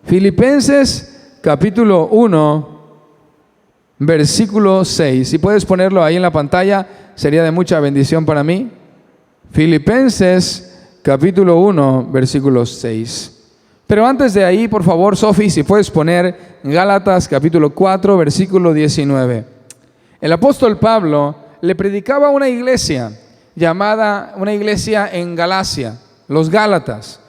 Filipenses capítulo 1, versículo 6. Si puedes ponerlo ahí en la pantalla, sería de mucha bendición para mí. Filipenses capítulo 1, versículo 6. Pero antes de ahí, por favor, Sofi, si puedes poner Gálatas capítulo 4, versículo 19. El apóstol Pablo le predicaba a una iglesia en Galacia, los Gálatas.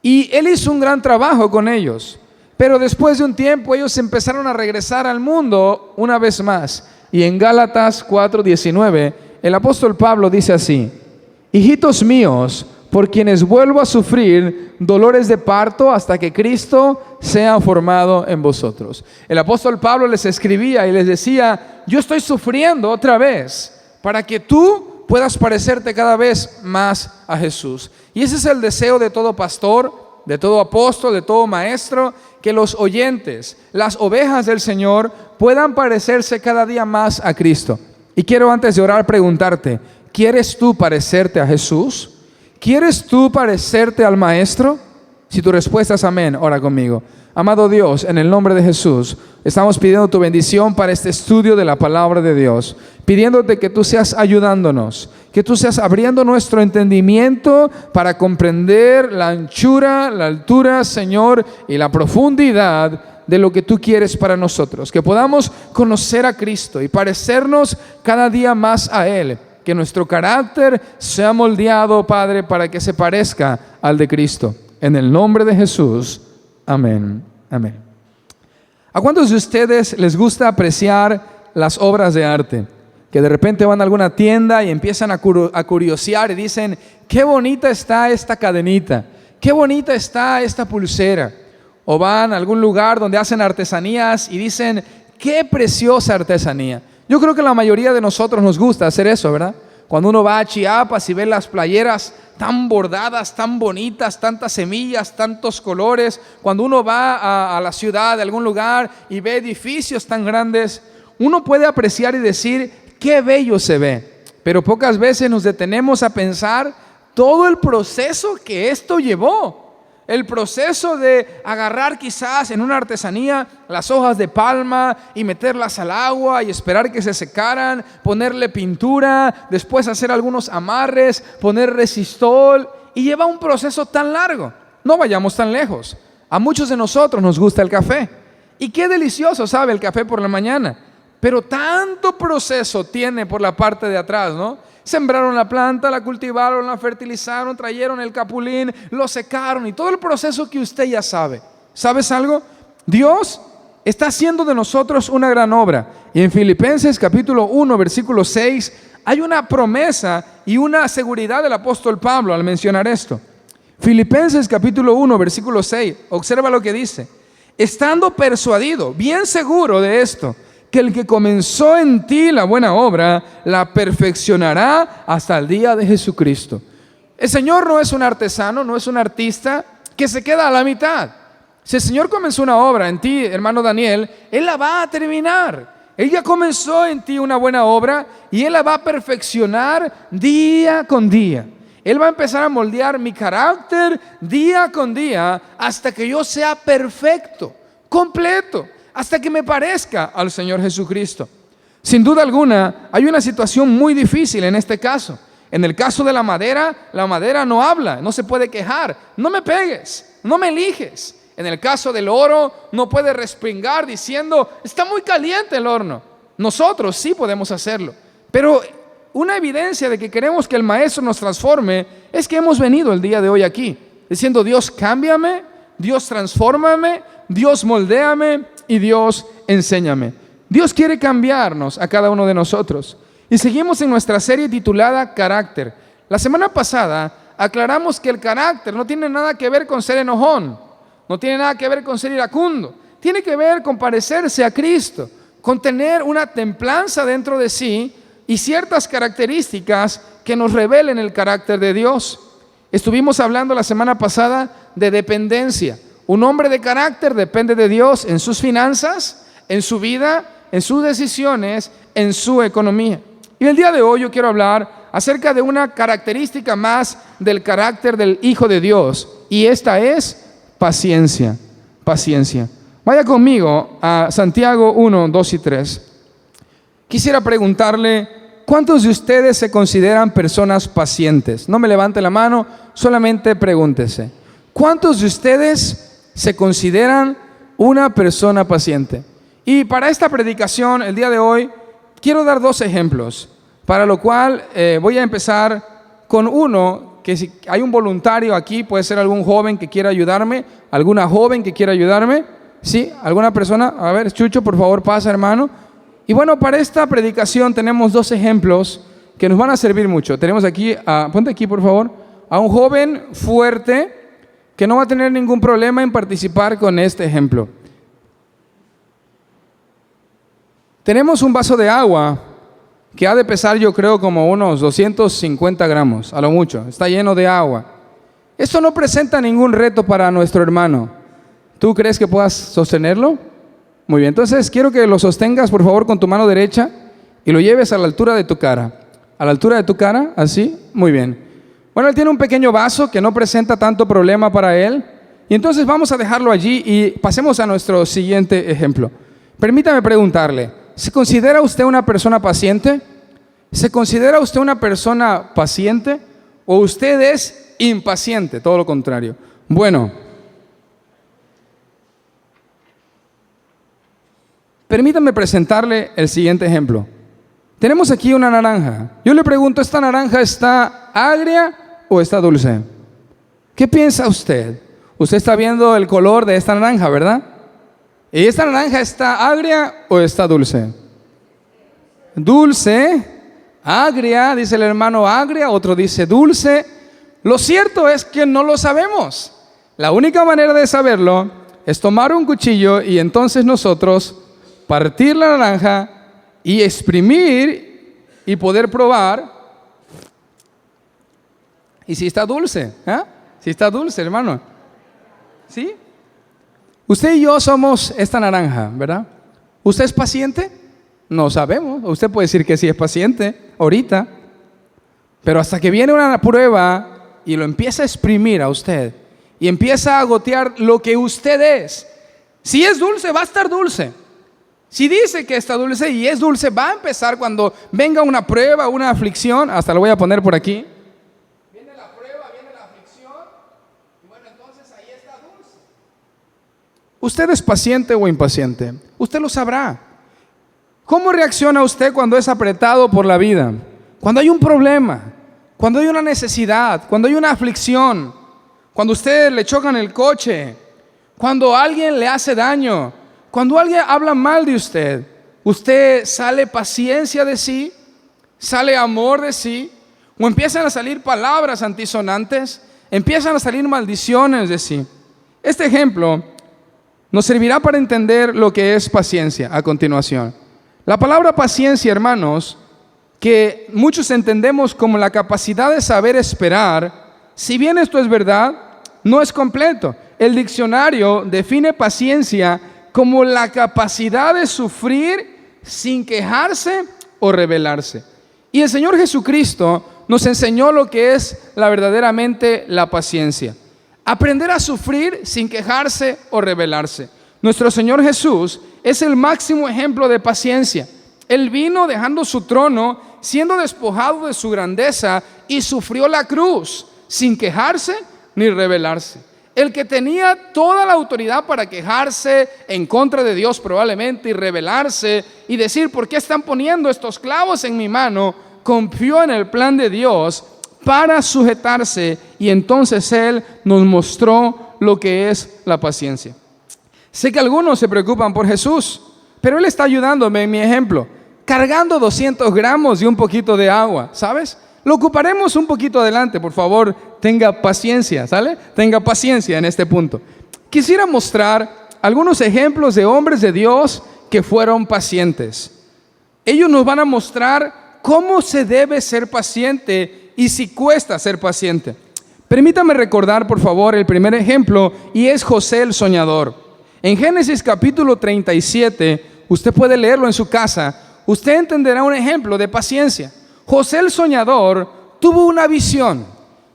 Y él hizo un gran trabajo con ellos. Pero después de un tiempo ellos empezaron a regresar al mundo una vez más. Y en Gálatas 4:19 el apóstol Pablo dice así: hijitos míos, por quienes vuelvo a sufrir dolores de parto hasta que Cristo sea formado en vosotros. El apóstol Pablo les escribía y les decía: yo estoy sufriendo otra vez para que tú puedas parecerte cada vez más a Jesús. Y ese es el deseo de todo pastor, de todo apóstol, de todo maestro, que los oyentes, las ovejas del Señor, puedan parecerse cada día más a Cristo. Y quiero, antes de orar, preguntarte: ¿quieres tú parecerte a Jesús? ¿Quieres tú parecerte al Maestro? Si tu respuesta es amén, ora conmigo. Amado Dios, en el nombre de Jesús, estamos pidiendo tu bendición para este estudio de la palabra de Dios, pidiéndote que tú seas ayudándonos, que tú seas abriendo nuestro entendimiento para comprender la anchura, la altura, Señor, y la profundidad de lo que tú quieres para nosotros, que podamos conocer a Cristo y parecernos cada día más a Él, que nuestro carácter sea moldeado, Padre, para que se parezca al de Cristo. En el nombre de Jesús, amén. Amén. ¿A cuántos de ustedes les gusta apreciar las obras de arte? Que de repente van a alguna tienda y empiezan a curiosear y dicen: qué bonita está esta cadenita, qué bonita está esta pulsera. O van a algún lugar donde hacen artesanías y dicen: qué preciosa artesanía. Yo creo que la mayoría de nosotros nos gusta hacer eso, ¿verdad? Cuando uno va a Chiapas y ve las playeras tan bordadas, tan bonitas, tantas semillas, tantos colores. Cuando uno va a la ciudad de algún lugar y ve edificios tan grandes, uno puede apreciar y decir: qué bello se ve. Pero pocas veces nos detenemos a pensar todo el proceso que esto llevó. El proceso de agarrar quizás en una artesanía las hojas de palma y meterlas al agua y esperar que se secaran, ponerle pintura, después hacer algunos amarres, poner resistol, y lleva un proceso tan largo. No vayamos tan lejos. A muchos de nosotros nos gusta el café. Y qué delicioso sabe el café por la mañana. Pero tanto proceso tiene por la parte de atrás, ¿no? Sembraron la planta, la cultivaron, la fertilizaron, trajeron el capulín, lo secaron y todo el proceso que usted ya sabe. ¿Sabes algo? Dios está haciendo de nosotros una gran obra. Y en Filipenses capítulo 1, versículo 6, hay una promesa y una seguridad del apóstol Pablo al mencionar esto. Filipenses capítulo 1, versículo 6, observa lo que dice: estando persuadido, bien seguro de esto, que el que comenzó en ti la buena obra, la perfeccionará hasta el día de Jesucristo. El Señor no es un artesano, no es un artista que se queda a la mitad. Si el Señor comenzó una obra en ti, hermano Daniel, Él la va a terminar. Él ya comenzó en ti una buena obra y Él la va a perfeccionar día con día. Él va a empezar a moldear mi carácter día con día hasta que yo sea perfecto, completo, hasta que me parezca al Señor Jesucristo. Sin duda alguna, hay una situación muy difícil en este caso. En el caso de la madera no habla, no se puede quejar. No me pegues, no me eliges. En el caso del oro, no puede respingar diciendo: está muy caliente el horno. Nosotros sí podemos hacerlo. Pero una evidencia de que queremos que el Maestro nos transforme es que hemos venido el día de hoy aquí diciendo: Dios, cámbiame, Dios, transfórmame, Dios, moldéame y Dios, enséñame. Dios quiere cambiarnos a cada uno de nosotros. Y seguimos en nuestra serie titulada Carácter. La semana pasada aclaramos que el carácter no tiene nada que ver con ser enojón, no tiene nada que ver con ser iracundo, tiene que ver con parecerse a Cristo, con tener una templanza dentro de sí y ciertas características que nos revelen el carácter de Dios. Estuvimos hablando la semana pasada de dependencia. Un hombre de carácter depende de Dios en sus finanzas, en su vida, en sus decisiones, en su economía. Y el día de hoy yo quiero hablar acerca de una característica más del carácter del Hijo de Dios, y esta es paciencia. paciencia. Vaya conmigo a Santiago 1, 2 y 3. Quisiera preguntarle, ¿cuántos de ustedes se consideran personas pacientes? No me levante la mano, solamente pregúntese. ¿Cuántos de ustedes se consideran una persona paciente? Y para esta predicación, el día de hoy, quiero dar 2 ejemplos, para lo cual voy a empezar con uno, que si hay un voluntario aquí, puede ser algún joven que quiera ayudarme, alguna joven que quiera ayudarme, ¿sí? ¿Alguna persona? A ver, Chucho, por favor, pasa, hermano. Y bueno, para esta predicación tenemos 2 ejemplos que nos van a servir mucho. Tenemos aquí, ponte aquí, por favor, a un joven fuerte que no va a tener ningún problema en participar con este ejemplo. Tenemos un vaso de agua que ha de pesar, yo creo, como unos 250 gramos, a lo mucho. Está lleno de agua. Esto no presenta ningún reto para nuestro hermano. ¿Tú crees que puedas sostenerlo? Muy bien, entonces quiero que lo sostengas, por favor, con tu mano derecha y lo lleves a la altura de tu cara. ¿A la altura de tu cara? ¿Así? Muy bien. Bueno, él tiene un pequeño vaso que no presenta tanto problema para él. Y entonces vamos a dejarlo allí y pasemos a nuestro siguiente ejemplo. Permítame preguntarle, ¿se considera usted una persona paciente? ¿Se considera usted una persona paciente? ¿O usted es impaciente? Todo lo contrario. Bueno, permítame presentarle el siguiente ejemplo. Tenemos aquí una naranja. Yo le pregunto, ¿esta naranja está agria o está dulce? ¿Qué piensa usted? Usted está viendo el color de esta naranja, ¿verdad? ¿Y esta naranja está agria o está dulce? Dulce, agria, dice el hermano agria, otro dice dulce. Lo cierto es que no lo sabemos. La única manera de saberlo es tomar un cuchillo y entonces nosotros partir la naranja y exprimir y poder probar. Y si está dulce, ¿eh? Si está dulce, hermano. ¿Sí? Usted y yo somos esta naranja, ¿verdad? ¿Usted es paciente? No sabemos. Usted puede decir que sí es paciente ahorita, pero hasta que viene una prueba y lo empieza a exprimir a usted y empieza a gotear lo que usted es. Si es dulce, va a estar dulce. Si dice que está dulce y es dulce, va a empezar cuando venga una prueba, una aflicción. Hasta lo voy a poner por aquí. Viene la prueba, viene la aflicción y bueno, entonces ahí está dulce. ¿Usted es paciente o impaciente? Usted lo sabrá. ¿Cómo reacciona usted cuando es apretado por la vida? Cuando hay un problema, cuando hay una necesidad, cuando hay una aflicción, cuando usted le chocan el coche, cuando alguien le hace daño, cuando alguien habla mal de usted, ¿usted sale paciencia de sí? ¿Sale amor de sí? ¿O empiezan a salir palabras antisonantes? ¿Empiezan a salir maldiciones de sí? Este ejemplo nos servirá para entender lo que es paciencia a continuación. La palabra paciencia, hermanos, que muchos entendemos como la capacidad de saber esperar, si bien esto es verdad, no es completo. El diccionario define paciencia como la capacidad de sufrir sin quejarse o rebelarse. Y el Señor Jesucristo nos enseñó lo que es verdaderamente la paciencia. Aprender a sufrir sin quejarse o rebelarse. Nuestro Señor Jesús es el máximo ejemplo de paciencia. Él vino dejando su trono, siendo despojado de su grandeza y sufrió la cruz sin quejarse ni rebelarse. El que tenía toda la autoridad para quejarse en contra de Dios probablemente y rebelarse y decir, ¿por qué están poniendo estos clavos en mi mano? Confió en el plan de Dios para sujetarse y entonces Él nos mostró lo que es la paciencia. Sé que algunos se preocupan por Jesús, pero Él está ayudándome en mi ejemplo, cargando 200 gramos y un poquito de agua, ¿sabes? Lo ocuparemos un poquito adelante, por favor, tenga paciencia, ¿sale? Tenga paciencia en este punto. Quisiera mostrar algunos ejemplos de hombres de Dios que fueron pacientes. Ellos nos van a mostrar cómo se debe ser paciente y si cuesta ser paciente. Permítame recordar, por favor, el primer ejemplo, y es José el soñador. En Génesis capítulo 37, usted puede leerlo en su casa, usted entenderá un ejemplo de paciencia. José el soñador tuvo una visión.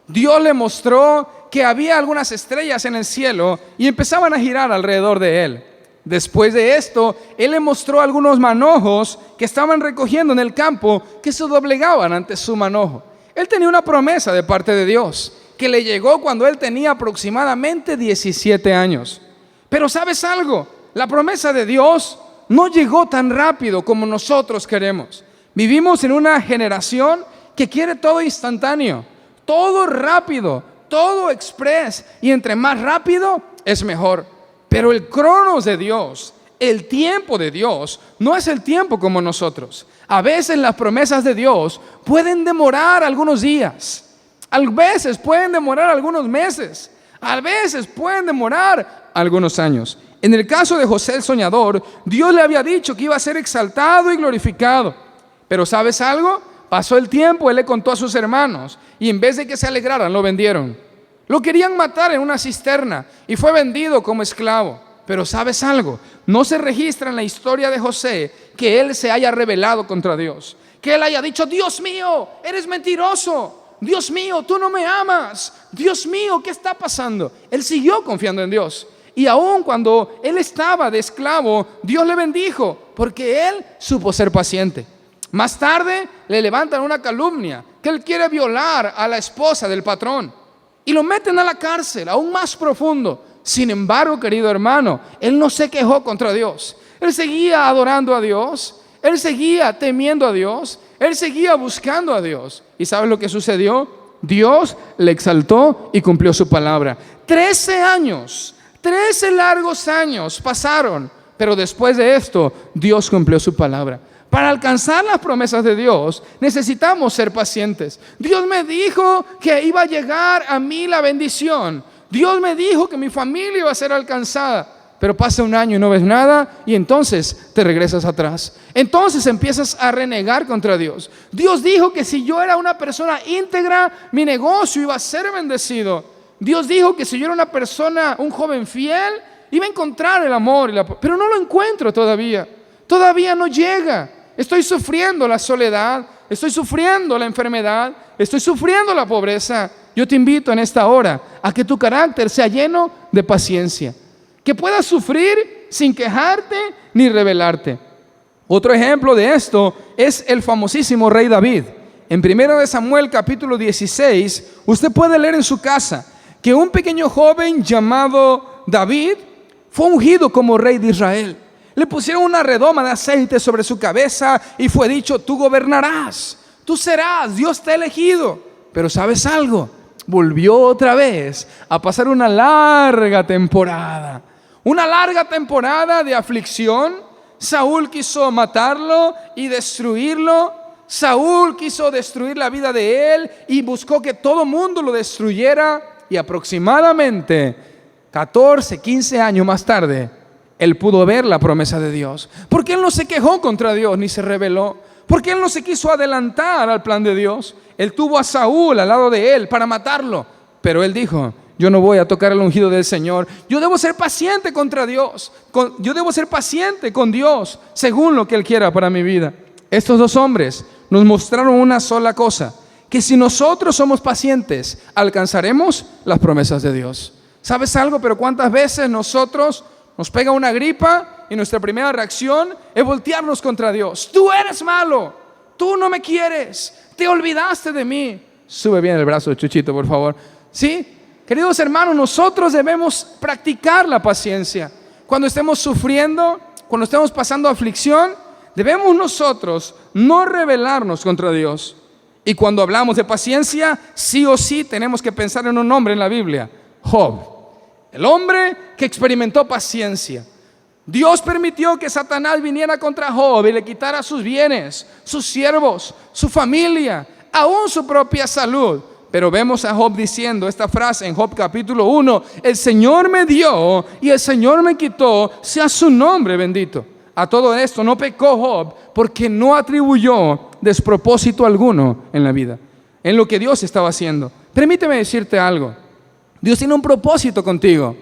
Dios le mostró que había algunas estrellas en el cielo y empezaban a girar alrededor de él. Después de esto, él le mostró algunos manojos que estaban recogiendo en el campo, que se doblegaban ante su manojo. Él tenía una promesa de parte de Dios, que le llegó cuando él tenía aproximadamente 17 años. Pero ¿sabes algo? La promesa de Dios no llegó tan rápido como nosotros queremos. Vivimos en una generación que quiere todo instantáneo, todo rápido, todo express, y entre más rápido es mejor. Pero el cronos de Dios, el tiempo de Dios, no es el tiempo como nosotros. A veces las promesas de Dios pueden demorar algunos días, a veces pueden demorar algunos meses, a veces pueden demorar algunos años. En el caso de José el soñador, Dios le había dicho que iba a ser exaltado y glorificado. Pero ¿sabes algo? Pasó el tiempo, él le contó a sus hermanos y en vez de que se alegraran, lo vendieron. Lo querían matar en una cisterna y fue vendido como esclavo. Pero ¿sabes algo? No se registra en la historia de José que él se haya rebelado contra Dios, que él haya dicho: Dios mío, eres mentiroso, Dios mío, tú no me amas, Dios mío, ¿qué está pasando? Él siguió confiando en Dios. Y aun cuando él estaba de esclavo, Dios le bendijo porque él supo ser paciente. Más tarde le levantan una calumnia, que él quiere violar a la esposa del patrón y lo meten a la cárcel, aún más profundo. Sin embargo, querido hermano, él no se quejó contra Dios. Él seguía adorando a Dios, él seguía temiendo a Dios, él seguía buscando a Dios. ¿Y sabes lo que sucedió? Dios le exaltó y cumplió su palabra. 13 años, 13 largos años pasaron, pero después de esto, Dios cumplió su palabra. Para alcanzar las promesas de Dios, necesitamos ser pacientes. Dios me dijo que iba a llegar a mí la bendición. Dios me dijo que mi familia iba a ser alcanzada. Pero pasa un año y no ves nada y entonces te regresas atrás. Entonces empiezas a renegar contra Dios. Dios dijo que si yo era una persona íntegra, mi negocio iba a ser bendecido. Dios dijo que si yo era una persona, un joven fiel, iba a encontrar el amor. Pero no lo encuentro todavía. Todavía no llega. Estoy sufriendo la soledad, estoy sufriendo la enfermedad, estoy sufriendo la pobreza. Yo te invito en esta hora a que tu carácter sea lleno de paciencia, que puedas sufrir sin quejarte ni rebelarte. Otro ejemplo de esto es el famosísimo rey David. En 1 Samuel capítulo 16, usted puede leer en su casa que un pequeño joven llamado David fue ungido como rey de Israel. Le pusieron una redoma de aceite sobre su cabeza y fue dicho: tú gobernarás, tú serás, Dios te ha elegido. Pero ¿sabes algo? Volvió otra vez a pasar una larga temporada de aflicción. Saúl quiso matarlo y destruirlo. Saúl quiso destruir la vida de él y buscó que todo mundo lo destruyera. Y aproximadamente 14, 15 años más tarde, él pudo ver la promesa de Dios. Porque él no se quejó contra Dios ni se rebeló. Porque él no se quiso adelantar al plan de Dios. Él tuvo a Saúl al lado de él para matarlo. Pero él dijo: yo no voy a tocar el ungido del Señor. Yo debo ser paciente contra Dios. Yo debo ser paciente con Dios según lo que Él quiera para mi vida. Estos dos hombres nos mostraron una sola cosa: que si nosotros somos pacientes, alcanzaremos las promesas de Dios. ¿Sabes algo? Pero ¿cuántas veces nosotros nos pega una gripa y nuestra primera reacción es voltearnos contra Dios? Tú eres malo, tú no me quieres, te olvidaste de mí. Sube bien el brazo, Chuchito, por favor. ¿Sí? Queridos hermanos, nosotros debemos practicar la paciencia. Cuando estemos sufriendo, cuando estemos pasando aflicción, debemos nosotros no rebelarnos contra Dios. Y cuando hablamos de paciencia, sí o sí tenemos que pensar en un hombre en la Biblia: Job. El hombre que experimentó paciencia. Dios permitió que Satanás viniera contra Job y le quitara sus bienes, sus siervos, su familia, aún su propia salud. Pero vemos a Job diciendo esta frase en Job capítulo 1: el Señor me dio y el Señor me quitó, sea su nombre bendito. A todo esto no pecó Job porque no atribuyó despropósito alguno en la vida, en lo que Dios estaba haciendo. Permíteme decirte algo: Dios tiene un propósito contigo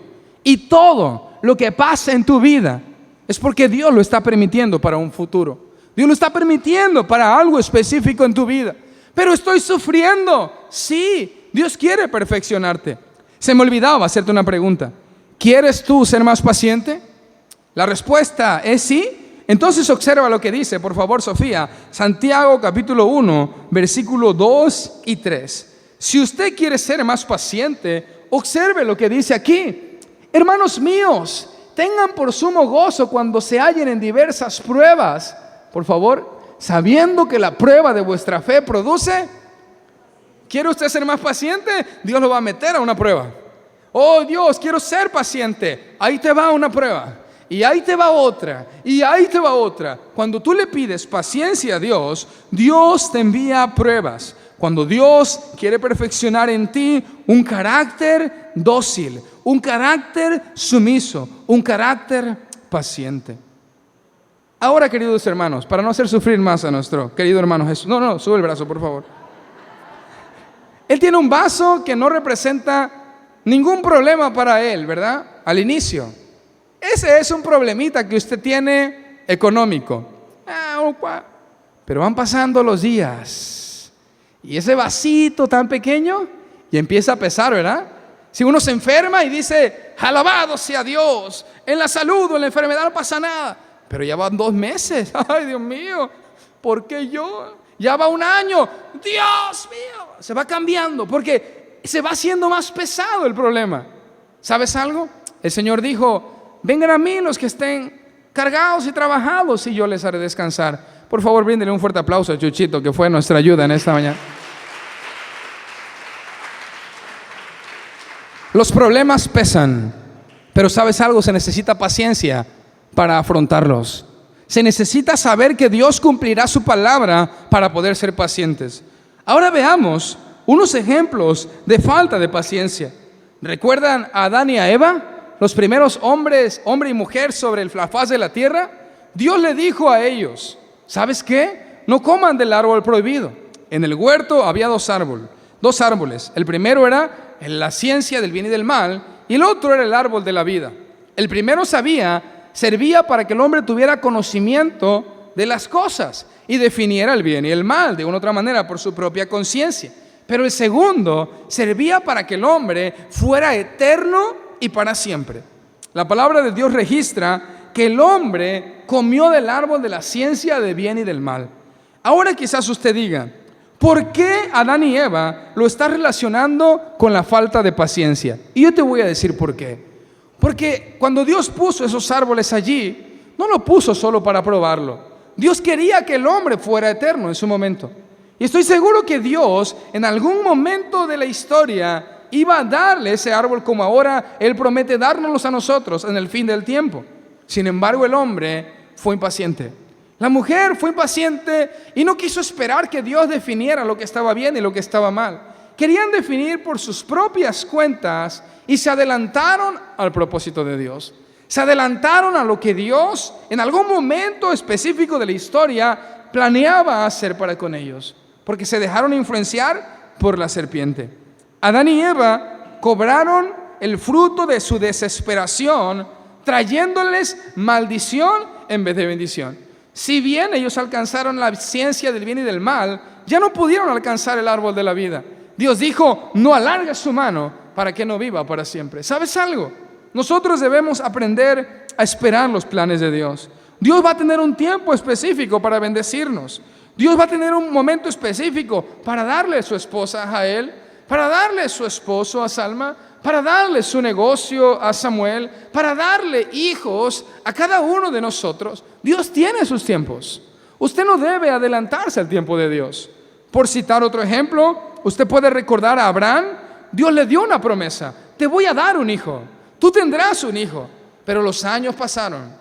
y todo lo que pasa en tu vida es porque Dios lo está permitiendo para un futuro. Dios lo está permitiendo para algo específico en tu vida. Pero estoy sufriendo. Sí, Dios quiere perfeccionarte. Se me olvidaba hacerte una pregunta. ¿Quieres tú ser más paciente? La respuesta es sí. Entonces observa lo que dice, por favor, Sofía. Santiago capítulo 1, versículo 2 y 3. Si usted quiere ser más paciente, observe lo que dice aquí. Hermanos míos, tengan por sumo gozo cuando se hallen en diversas pruebas. Por favor, sabiendo que la prueba de vuestra fe produce. ¿Quiere usted ser más paciente? Dios lo va a meter a una prueba. Oh Dios, quiero ser paciente. Ahí te va una prueba. Y ahí te va otra. Y ahí te va otra. Cuando tú le pides paciencia a Dios, Dios te envía pruebas. Cuando Dios quiere perfeccionar en ti un carácter dócil, un carácter sumiso, un carácter paciente. Ahora, queridos hermanos, para no hacer sufrir más a nuestro querido hermano Jesús. No, sube el brazo, por favor. Él tiene un vaso que no representa ningún problema para él, ¿verdad? Al inicio. Ese es un problemita que usted tiene económico. Pero van pasando los días. Y ese vasito tan pequeño y empieza a pesar, ¿verdad? Si uno se enferma y dice, alabado sea Dios, en la salud o en la enfermedad no pasa nada. Pero ya van 2 meses. Ay, Dios mío, ¿por qué yo? Ya va 1 año. Dios mío, se va cambiando porque se va haciendo más pesado el problema. ¿Sabes algo? El Señor dijo, vengan a mí los que estén cargados y trabajados y yo les haré descansar. Por favor, bríndele un fuerte aplauso a Chuchito, que fue nuestra ayuda en esta mañana. Los problemas pesan, pero ¿sabes algo? Se necesita paciencia para afrontarlos. Se necesita saber que Dios cumplirá su palabra para poder ser pacientes. Ahora veamos unos ejemplos de falta de paciencia. ¿Recuerdan a Adán y a Eva? Los primeros hombres, hombre y mujer sobre la faz de la tierra. Dios le dijo a ellos, ¿sabes qué? No coman del árbol prohibido. En el huerto había 2 árboles. El primero era la ciencia del bien y del mal, y el otro era el árbol de la vida. El primero servía para que el hombre tuviera conocimiento de las cosas y definiera el bien y el mal de una u otra manera por su propia conciencia. Pero el segundo servía para que el hombre fuera eterno y para siempre. La palabra de Dios registra que el hombre comió del árbol de la ciencia del bien y del mal. Ahora quizás usted diga, ¿por qué Adán y Eva lo está relacionando con la falta de paciencia? Y yo te voy a decir por qué. Porque cuando Dios puso esos árboles allí, no lo puso solo para probarlo. Dios quería que el hombre fuera eterno en su momento. Y estoy seguro que Dios en algún momento de la historia iba a darle ese árbol como ahora Él promete dárnoslos a nosotros en el fin del tiempo. Sin embargo, el hombre fue impaciente. La mujer fue impaciente y no quiso esperar que Dios definiera lo que estaba bien y lo que estaba mal. Querían definir por sus propias cuentas y se adelantaron al propósito de Dios. Se adelantaron a lo que Dios en algún momento específico de la historia planeaba hacer para con ellos, porque se dejaron influenciar por la serpiente. Adán y Eva cobraron el fruto de su desesperación, trayéndoles maldición en vez de bendición. Si bien ellos alcanzaron la ciencia del bien y del mal, ya no pudieron alcanzar el árbol de la vida. Dios dijo, no alargues su mano para que no viva para siempre. ¿Sabes algo? Nosotros debemos aprender a esperar los planes de Dios. Dios va a tener un tiempo específico para bendecirnos. Dios va a tener un momento específico para darle su esposa a Jael, para darle su esposo a Salma, para darle su negocio a Samuel, para darle hijos a cada uno de nosotros. Dios tiene sus tiempos. Usted no debe adelantarse al tiempo de Dios. Por citar otro ejemplo, usted puede recordar a Abraham. Dios le dio una promesa: te voy a dar un hijo, tú tendrás un hijo. Pero los años pasaron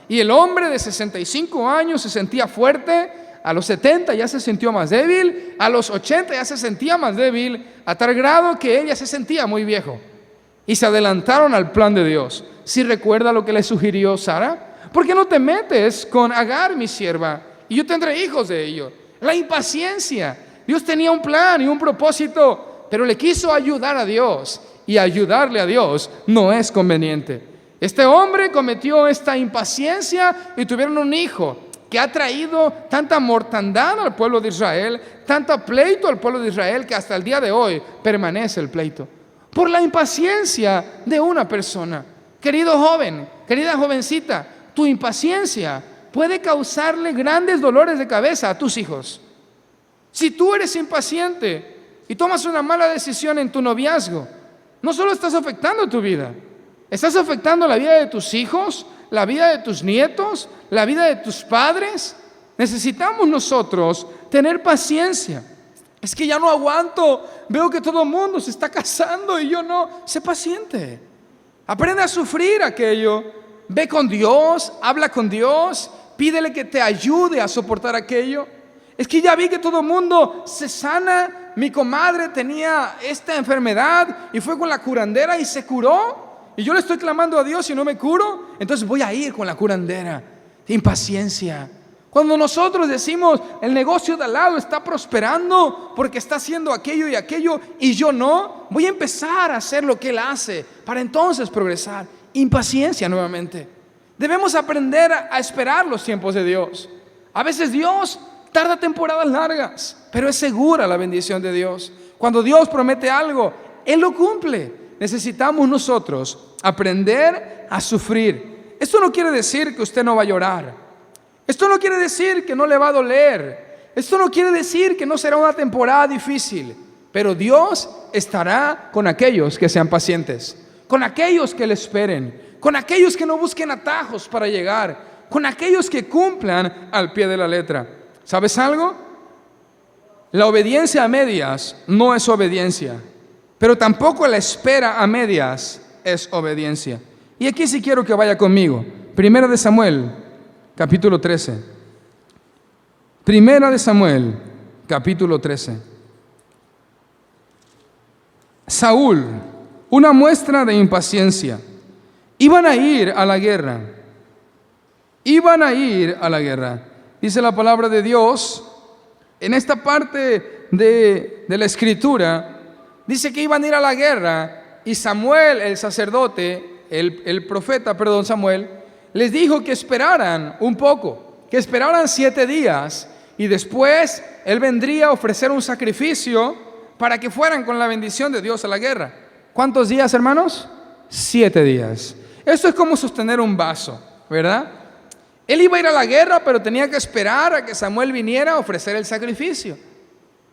y el hombre de 65 años se sentía fuerte. A los 70 ya se sintió más débil, a los 80 ya se sentía más débil, a tal grado que él ya se sentía muy viejo. Y se adelantaron al plan de Dios. ¿Sí recuerda lo que le sugirió Sara? ¿Por qué no te metes con Agar, mi sierva, y yo tendré hijos de ellos? La impaciencia. Dios tenía un plan y un propósito, pero le quiso ayudar a Dios, y ayudarle a Dios no es conveniente. Este hombre cometió esta impaciencia y tuvieron un hijo. que ha traído tanta mortandad al pueblo de Israel, tanto pleito al pueblo de Israel, que hasta el día de hoy permanece el pleito. Por la impaciencia de una persona. Querido joven, querida jovencita, tu impaciencia puede causarle grandes dolores de cabeza a tus hijos. Si tú eres impaciente y tomas una mala decisión en tu noviazgo, no solo estás afectando tu vida, estás afectando la vida de tus hijos, la vida de tus nietos, la vida de tus padres. Necesitamos nosotros tener paciencia. Es que ya no aguanto, veo que todo el mundo se está casando y yo no. Sé paciente. Aprende a sufrir aquello. Ve con Dios, habla con Dios, pídele que te ayude a soportar aquello. Es que ya vi que todo el mundo se sana. Mi comadre tenía esta enfermedad y fue con la curandera y se curó. Y yo le estoy clamando a Dios y no me curo, entonces voy a ir con la curandera. Impaciencia. Cuando nosotros decimos, el negocio de al lado está prosperando porque está haciendo aquello y yo no, voy a empezar a hacer lo que él hace para entonces progresar. Impaciencia nuevamente. Debemos aprender a esperar los tiempos de Dios. A veces Dios tarda temporadas largas, pero es segura la bendición de Dios. Cuando Dios promete algo, Él lo cumple. Necesitamos nosotros aprender a sufrir. Esto no quiere decir que usted no va a llorar. Esto no quiere decir que no le va a doler. Esto no quiere decir que no será una temporada difícil. Pero Dios estará con aquellos que sean pacientes, con aquellos que le esperen, con aquellos que no busquen atajos para llegar, con aquellos que cumplan al pie de la letra. ¿Sabes algo? La obediencia a medias no es obediencia. Pero tampoco la espera a medias es obediencia. Y aquí sí quiero que vaya conmigo. Primera de Samuel, capítulo 13. Primera de Samuel, capítulo 13. Saúl, una muestra de impaciencia. Iban a ir a la guerra. Iban a ir a la guerra. Dice la palabra de Dios, en esta parte de la escritura, dice que iban a ir a la guerra y Samuel, el sacerdote, el profeta, Samuel, les dijo que esperaran un poco, que esperaran 7 días y después él vendría a ofrecer un sacrificio para que fueran con la bendición de Dios a la guerra. ¿Cuántos días, hermanos? 7 días. Esto es como sostener un vaso, ¿verdad? Él iba a ir a la guerra, pero tenía que esperar a que Samuel viniera a ofrecer el sacrificio.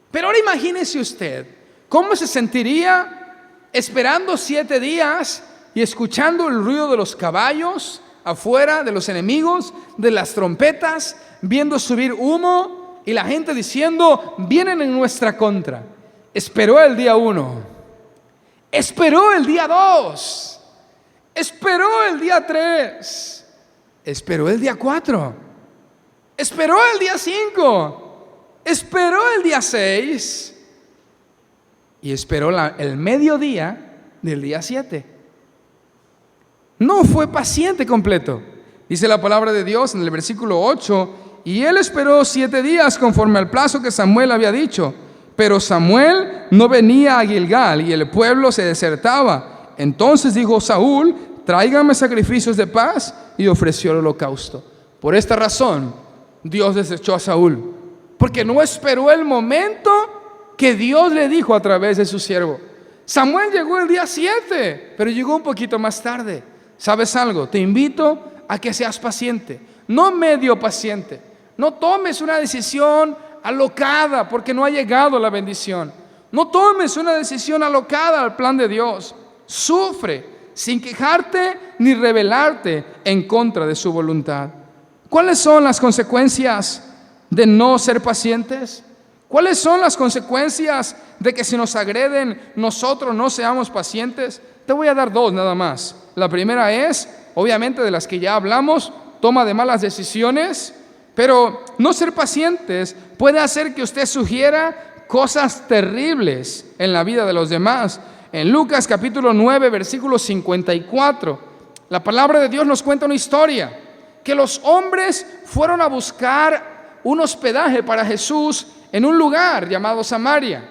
Pero ahora imagínese usted, ¿cómo se sentiría esperando 7 días y escuchando el ruido de los caballos afuera, de los enemigos, de las trompetas, viendo subir humo y la gente diciendo, vienen en nuestra contra? Esperó el día 1, esperó el día 2, esperó el día 3, esperó el día 4, esperó el día 5, esperó el día 6 y esperó el mediodía del día 7. No fue paciente completo. Dice la palabra de Dios en el versículo 8, y él esperó 7 días conforme al plazo que Samuel había dicho. Pero Samuel no venía a Gilgal y el pueblo se desertaba. Entonces dijo Saúl, tráigame sacrificios de paz, y ofreció el holocausto. Por esta razón, Dios desechó a Saúl, porque no esperó el momento que Dios le dijo a través de su siervo. Samuel llegó el día 7, pero llegó un poquito más tarde. ¿Sabes algo? Te invito a que seas paciente, no medio paciente. No tomes una decisión alocada porque no ha llegado la bendición. No tomes una decisión alocada al plan de Dios. Sufre sin quejarte ni rebelarte en contra de su voluntad. ¿Cuáles son las consecuencias de no ser pacientes? ¿Cuáles son las consecuencias de que si nos agreden nosotros no seamos pacientes? Te voy a dar 2 nada más. La primera es, obviamente, de las que ya hablamos, toma de malas decisiones, pero no ser pacientes puede hacer que usted sugiera cosas terribles en la vida de los demás. En Lucas capítulo 9, versículo 54, la palabra de Dios nos cuenta una historia, que los hombres fueron a buscar un hospedaje para Jesús en un lugar llamado Samaria,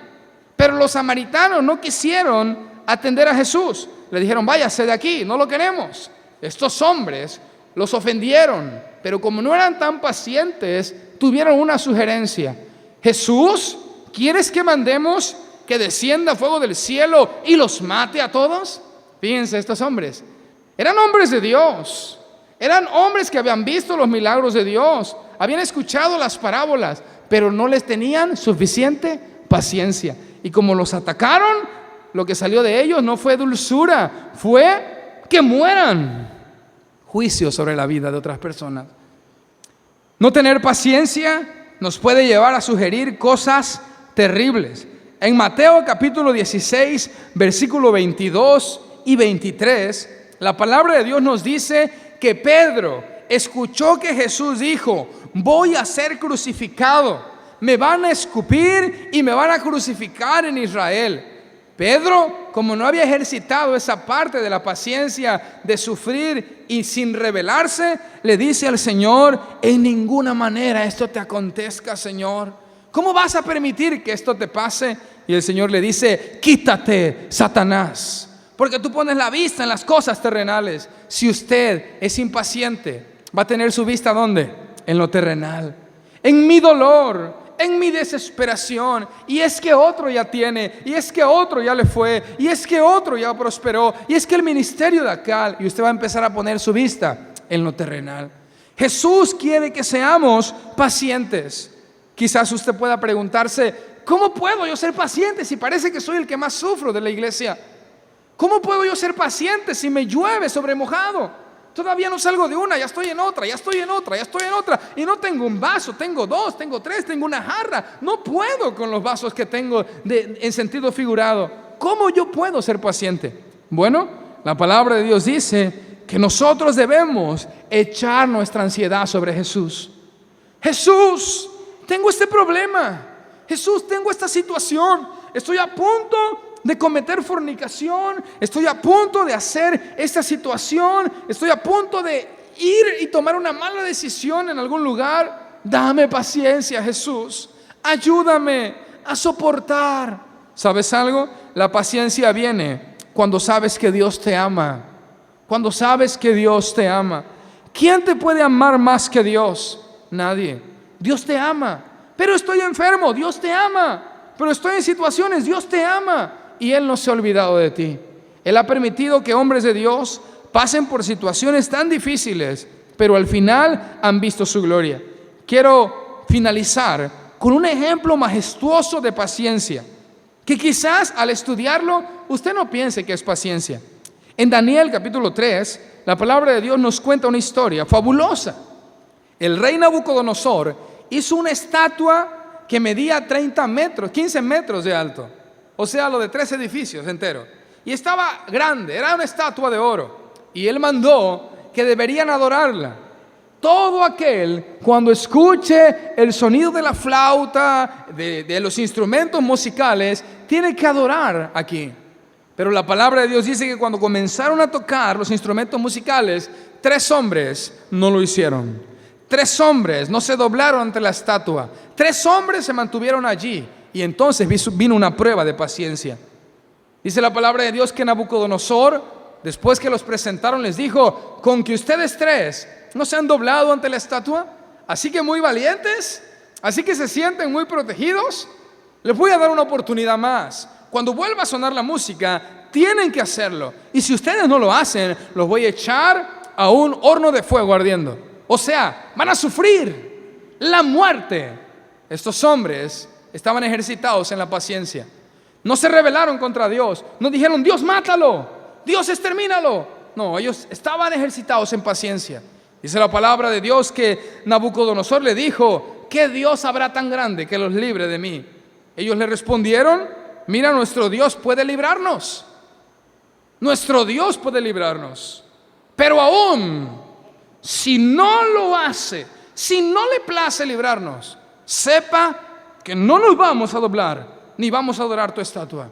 pero los samaritanos no quisieron atender a Jesús. Le dijeron, váyase de aquí, no lo queremos. Estos hombres los ofendieron, pero como no eran tan pacientes, tuvieron una sugerencia. Jesús, ¿quieres que mandemos que descienda fuego del cielo y los mate a todos? Fíjense, estos hombres eran hombres de Dios, eran hombres que habían visto los milagros de Dios, habían escuchado las parábolas, pero no les tenían suficiente paciencia. Y como los atacaron, lo que salió de ellos no fue dulzura, fue que mueran. Juicio sobre la vida de otras personas. No tener paciencia nos puede llevar a sugerir cosas terribles. En Mateo capítulo 16, versículo 22 y 23, la palabra de Dios nos dice que Pedro escuchó que Jesús dijo: voy a ser crucificado, me van a escupir y me van a crucificar en Israel. Pedro, como no había ejercitado esa parte de la paciencia de sufrir y sin rebelarse, le dice al Señor: en ninguna manera esto te acontezca, Señor. ¿Cómo vas a permitir que esto te pase? Y el Señor le dice: quítate, Satanás, porque tú pones la vista en las cosas terrenales. Si usted es impaciente, va a tener su vista ¿dónde? En lo terrenal, en mi dolor, en mi desesperación. Y es que otro ya tiene, y es que otro ya le fue, y es que otro ya prosperó, y es que el ministerio de acá, y usted va a empezar a poner su vista en lo terrenal. Jesús quiere que seamos pacientes. Quizás usted pueda preguntarse: ¿cómo puedo yo ser paciente si parece que soy el que más sufro de la iglesia? ¿Cómo puedo yo ser paciente si me llueve sobre mojado? Todavía no salgo de una, ya estoy en otra, ya estoy en otra, ya estoy en otra. Y no tengo un vaso, tengo dos, tengo tres, tengo una jarra. No puedo con los vasos que tengo en sentido figurado. ¿Cómo yo puedo ser paciente? Bueno, la palabra de Dios dice que nosotros debemos echar nuestra ansiedad sobre Jesús. Jesús, tengo este problema. Jesús, tengo esta situación. Estoy a punto de cometer fornicación, estoy a punto de hacer esta situación, estoy a punto de ir y tomar una mala decisión en algún lugar. Dame paciencia, Jesús, ayúdame a soportar. ¿Sabes algo? La paciencia viene cuando sabes que Dios te ama, cuando sabes que Dios te ama. ¿Quién te puede amar más que Dios? Nadie. Dios te ama. Pero estoy enfermo, Dios te ama. Pero estoy en situaciones, Dios te ama. Y Él no se ha olvidado de ti. Él ha permitido que hombres de Dios pasen por situaciones tan difíciles, pero al final han visto su gloria. Quiero finalizar con un ejemplo majestuoso de paciencia, que quizás al estudiarlo usted no piense que es paciencia. En Daniel capítulo 3, la palabra de Dios nos cuenta una historia fabulosa. El rey Nabucodonosor hizo una estatua que medía 30 metros, 15 metros de alto. O sea, lo de 3 edificios enteros. Y estaba grande, era una estatua de oro. Y él mandó que deberían adorarla. Todo aquel, cuando escuche el sonido de la flauta, de los instrumentos musicales, tiene que adorar aquí. Pero la palabra de Dios dice que cuando comenzaron a tocar los instrumentos musicales, 3 hombres no lo hicieron. 3 hombres no se doblaron ante la estatua. 3 hombres se mantuvieron allí. Y entonces vino una prueba de paciencia. Dice la palabra de Dios que Nabucodonosor, después que los presentaron, les dijo: con que ustedes 3 no se han doblado ante la estatua, así que muy valientes, así que se sienten muy protegidos, les voy a dar una oportunidad más. Cuando vuelva a sonar la música, tienen que hacerlo. Y si ustedes no lo hacen, los voy a echar a un horno de fuego ardiendo. O sea, van a sufrir la muerte. Estos hombres estaban ejercitados en la paciencia. No se rebelaron contra Dios. No dijeron: Dios, mátalo, Dios, extermínalo. No, ellos estaban ejercitados en paciencia. Dice la palabra de Dios que Nabucodonosor le dijo: ¿qué Dios habrá tan grande que los libre de mí? Ellos le respondieron: mira, nuestro Dios puede librarnos. Nuestro Dios puede librarnos. Pero aún, si no lo hace, si no le place librarnos, sepa que no nos vamos a doblar, ni vamos a adorar tu estatua.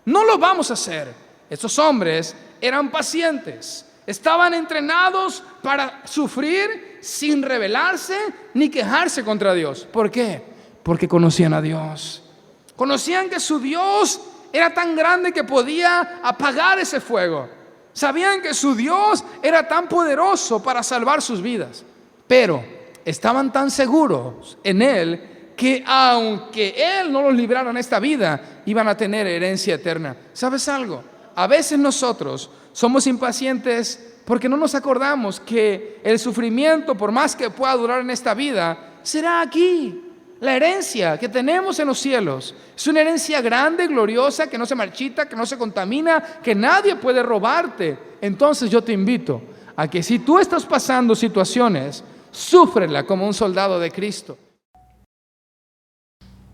No lo vamos a hacer. Estos hombres eran pacientes, estaban entrenados para sufrir sin rebelarse ni quejarse contra Dios. ¿Por qué? Porque conocían a Dios. Conocían que su Dios era tan grande que podía apagar ese fuego. Sabían que su Dios era tan poderoso para salvar sus vidas. pero estaban tan seguros en Él que aunque Él no los librara en esta vida, iban a tener herencia eterna. ¿Sabes algo? A veces nosotros somos impacientes porque no nos acordamos que el sufrimiento, por más que pueda durar en esta vida, será aquí. La herencia que tenemos en los cielos es una herencia grande, gloriosa, que no se marchita, que no se contamina, que nadie puede robarte. Entonces yo te invito a que si tú estás pasando situaciones, súfrela como un soldado de Cristo.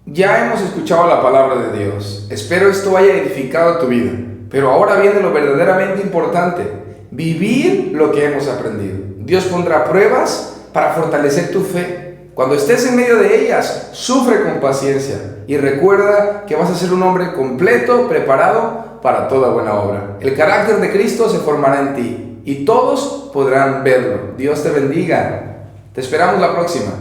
Ya hemos escuchado la palabra de Dios. Espero esto haya edificado tu vida. Pero ahora viene lo verdaderamente importante: vivir lo que hemos aprendido. Dios pondrá pruebas para fortalecer tu fe. Cuando estés en medio de ellas, sufre con paciencia y recuerda que vas a ser un hombre completo, preparado para toda buena obra. El carácter de Cristo se formará en ti y todos podrán verlo. Dios te bendiga. Te esperamos la próxima.